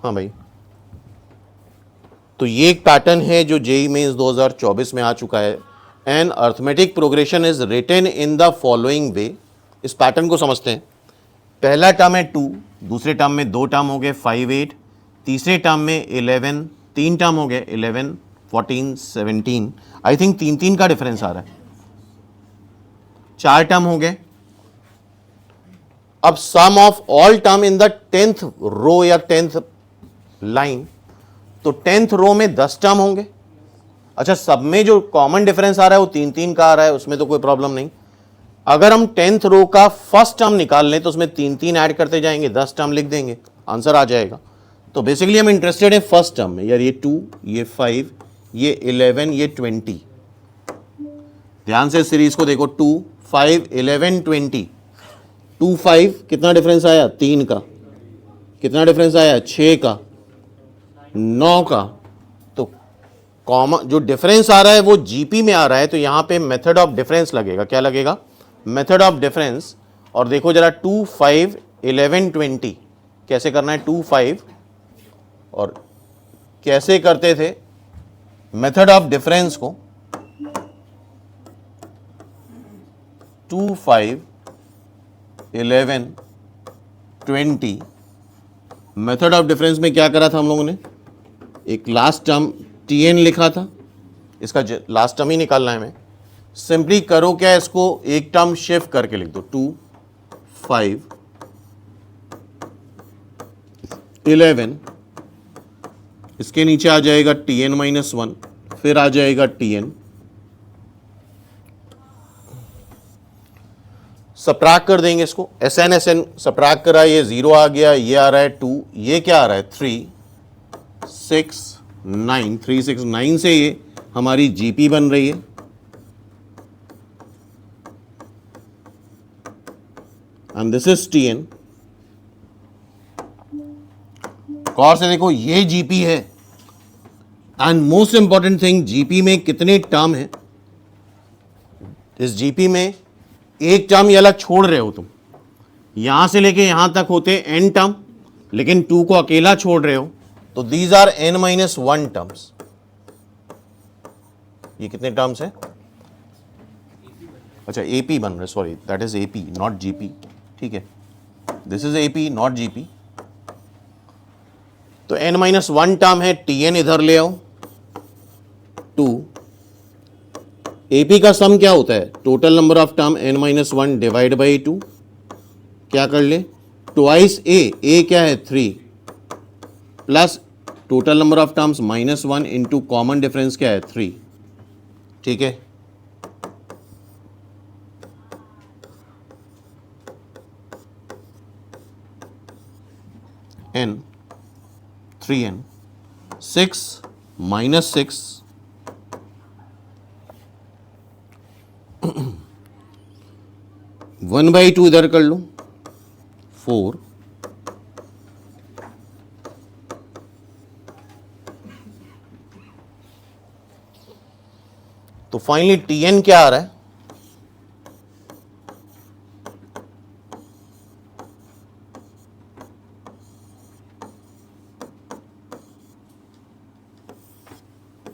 हाँ भाई, तो ये एक पैटर्न है जो जेई मेंस 2024 में आ चुका है। An arithmetic progression is written in the following way. इस पैटर्न को समझते हैं। पहला टर्म है 2, दूसरे टर्म में 2 टर्म हो गए 5 8, तीसरे टर्म में 11, 3 टर्म हो गए 11 14 17। आई थिंक 3 का डिफरेंस आ रहा है। 4 टर्म हो गए। अब sum of all term in the 10th row या 10th लाइन, तो 10th रो में 10 टर्म होंगे। अच्छा, सब में जो कॉमन डिफरेंस आ रहा है वो 3 का आ रहा है, उसमें तो कोई प्रॉब्लम नहीं। अगर हम 10th रो का फर्स्ट टर्म निकाल लें तो उसमें 3 ऐड करते जाएंगे, 10 टर्म लिख देंगे, आंसर आ जाएगा। तो बेसिकली हम इंटरेस्टेड हैं फर्स्ट टर्म में। यार ये 2, ये 5, ये 11, ये 20। ध्यान से सीरीज को देखो, 2 5 11 20। 2 5 कितना डिफरेंस आया? 3 का। कितना डिफरेंस आया? 6 का, 9 का। तो कॉमन जो डिफरेंस आ रहा है वो जीपी में आ रहा है, तो यहां पे मेथड ऑफ डिफरेंस लगेगा। क्या लगेगा? Method of difference. और देखो जरा 2 5 11 20 कैसे करना है। 2 5 और कैसे करते थे मेथड ऑफ डिफरेंस को? 2 5 11 20 मेथड ऑफ डिफरेंस में क्या करा था हम लोगों ने? एक लास्ट टर्म tn लिखा था, इसका लास्ट टर्म ही निकालना है हमें। सिंपली करो क्या, इसको एक टर्म शिफ्ट करके लिख दो। 2 5 11, इसके नीचे आ जाएगा tn-1, फिर आ जाएगा tn। सब्ट्रैक्ट कर देंगे इसको, SN सब्ट्रैक्ट करा, ये 0 आ गया, ये आ रहा है 2, ये क्या आ रहा है 3 6 9, 3 6 9 से ये हमारी जीपी बन रही है। And this is tn। गौर से देखो, ये जीपी है। And most important thing, GP में कितने टर्म है? इस जीपी में एक टर्म ये अलग छोड़ रहे हो तुम। यहां से लेके यहां तक होते n टर्म, लेकिन 2 को अकेला छोड़ रहे हो, तो दीज आर n-1 टर्म्स। ये कितने टर्म्स है? अच्छा, एपी बन रहे, sorry, that is AP not GP. ठीक है, this is AP not GP. तो n-1 टर्म है, tn इधर ले आओ 2। एपी का सम क्या होता है? Total number of term n-1 divide by 2। क्या कर ले? ट्वाइस ए क्या है 3, plus total number of terms -1 into common difference क्या है 3। ठीक है, n 3n 6 -6 1/2 इधर कर लो 4। तो फाइनली tn क्या आ रहा है?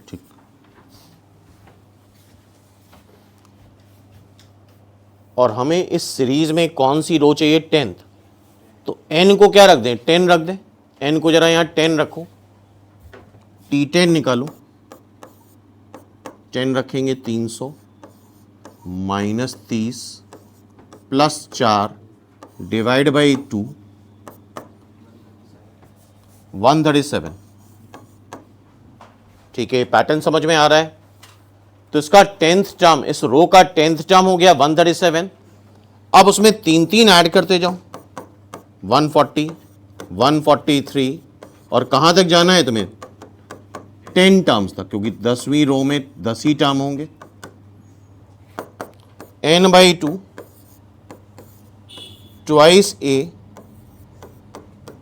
ठीक, और हमें इस सीरीज में कौन सी रो चाहिए? 10th। तो n को क्या रख दें? 10 रख दें। n को जरा यहां 10 रखो, t10 निकालो। 10 रखेंगे 300 -30 प्लस 4 डिवाइड बाई 2 137। ठीक है, पैटर्न समझ में आ रहा है? तो इसका 10th टर्म, इस रो का 10th टर्म हो गया 137। अब उसमें 3 ऐड करते जाओ, 140 143, और कहां तक जाना है तुम्हें? 10 टर्म्स तक, क्योंकि 10वीं रो में 10 ही टर्म होंगे। n/2 twice a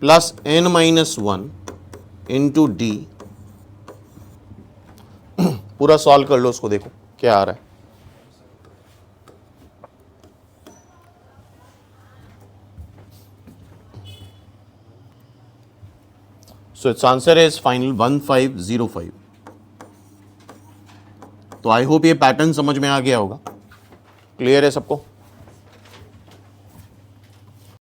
plus n-1 into D. पूरा सॉल्व कर लो उसको, देखो क्या आ रहा है। So it's answer is final 1505। तो आई होप ये पैटर्न समझ में आ गया होगा। क्लियर है सबको?